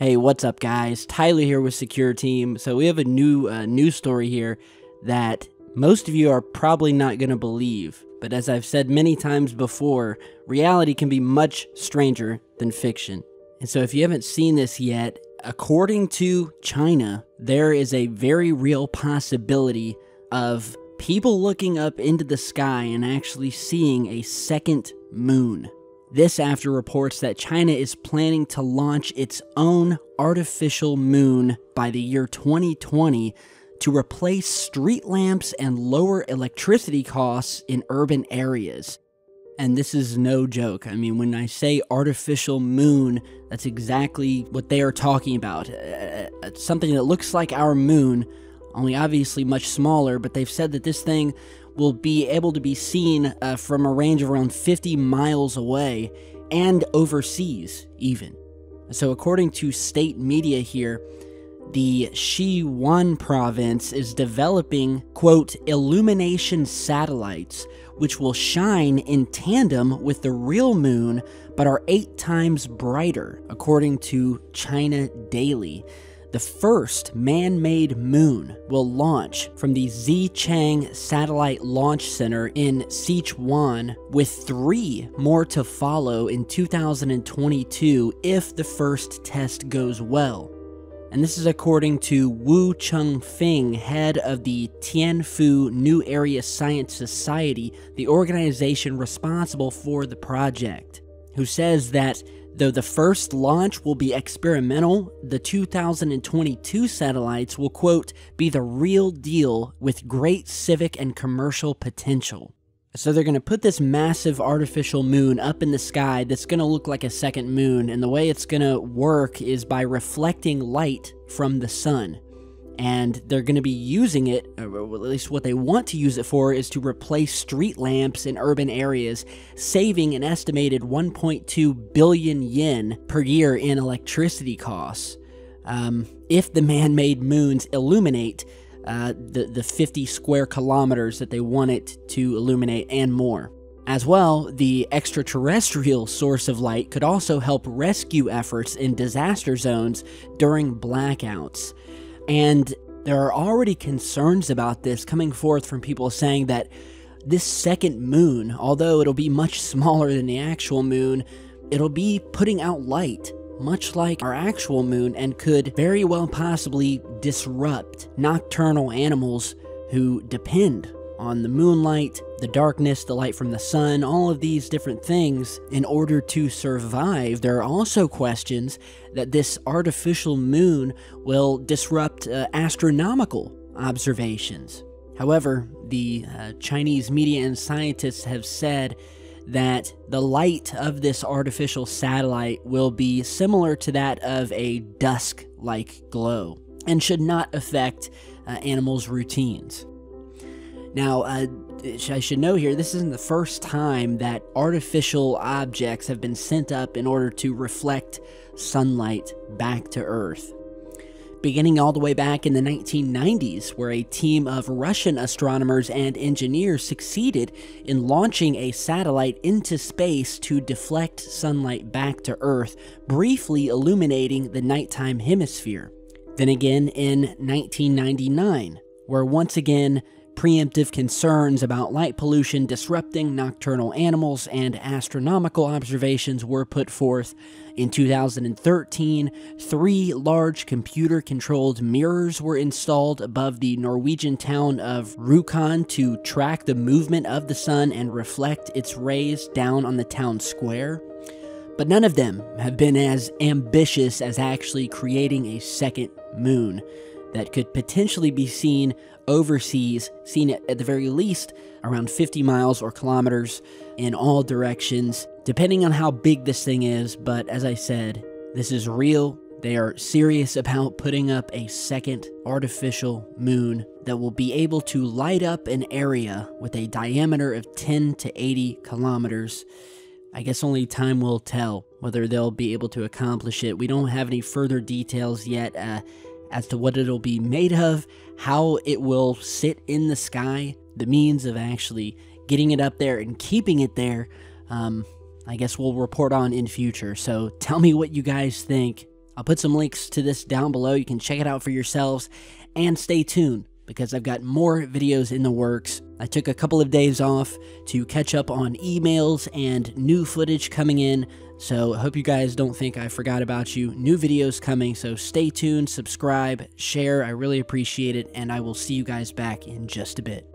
Hey, what's up, guys? Tyler here with Secureteam. So we have a new news story here that most of you are probably not going to believe. But as I've said many times before, reality can be much stranger than fiction. And so if you haven't seen this yet, according to China, there is a very real possibility of people looking up into the sky and actually seeing a second moon. This after reports that China is planning to launch its own artificial moon by the year 2020 to replace street lamps and lower electricity costs in urban areas. And this is no joke. I mean, when I say artificial moon, that's exactly what they are talking about. Something that looks like our moon, only obviously much smaller, but they've said that this thing will be able to be seen from a range of around 50 miles away and overseas even. So according to state media here, the Sichuan province is developing, quote, illumination satellites, which will shine in tandem with the real moon, but are 8 times brighter, according to China Daily. The first man-made moon will launch from the Xichang Satellite Launch Center in Sichuan, with 3 more to follow in 2022 if the first test goes well. And this is according to Wu Chengfeng, head of the Tianfu New Area Science Society, the organization responsible for the project, who says that though the first launch will be experimental, the 2022 satellites will, quote, be the real deal with great civic and commercial potential. So they're going to put this massive artificial moon up in the sky that's going to look like a second moon, and the way it's going to work is by reflecting light from the sun. And they're going to be using it, or at least what they want to use it for, is to replace street lamps in urban areas, saving an estimated 1.2 billion yen per year in electricity costs. If the man-made moons illuminate the 50 square kilometers that they want it to illuminate and more. As well, the extraterrestrial source of light could also help rescue efforts in disaster zones during blackouts. And there are already concerns about this coming forth from people saying that this second moon, although it'll be much smaller than the actual moon, it'll be putting out light, much like our actual moon, and could very well possibly disrupt nocturnal animals who depend on the moonlight, the darkness, the light from the sun, all of these different things in order to survive. There are also questions that this artificial moon will disrupt astronomical observations. However, the Chinese media and scientists have said that the light of this artificial satellite will be similar to that of a dusk-like glow and should not affect animals' routines. Now, I should know here, this isn't the first time that artificial objects have been sent up in order to reflect sunlight back to Earth. Beginning all the way back in the 1990s, where a team of Russian astronomers and engineers succeeded in launching a satellite into space to deflect sunlight back to Earth, briefly illuminating the nighttime hemisphere. Then again in 1999, where once again, preemptive concerns about light pollution disrupting nocturnal animals and astronomical observations were put forth. In 2013, 3 large computer-controlled mirrors were installed above the Norwegian town of Rjukan to track the movement of the sun and reflect its rays down on the town square. But none of them have been as ambitious as actually creating a second moon that could potentially be seen overseas, seen at the very least around 50 miles or kilometers in all directions, depending on how big this thing is. But as I said, this is real. They are serious about putting up a second artificial moon that will be able to light up an area with a diameter of 10 to 80 kilometers. I guess only time will tell whether they'll be able to accomplish it. We don't have any further details yet as to what it'll be made of, how it will sit in the sky, the means of actually getting it up there and keeping it there. I guess we'll report on in future. So tell me what you guys think I'll put some links to this down below. You can check it out for yourselves, and stay tuned because I've got more videos in the works. I took a couple of days off to catch up on emails and new footage coming in, so I hope you guys don't think I forgot about you. New videos coming, so stay tuned, subscribe, share. I really appreciate it, and I will see you guys back in just a bit.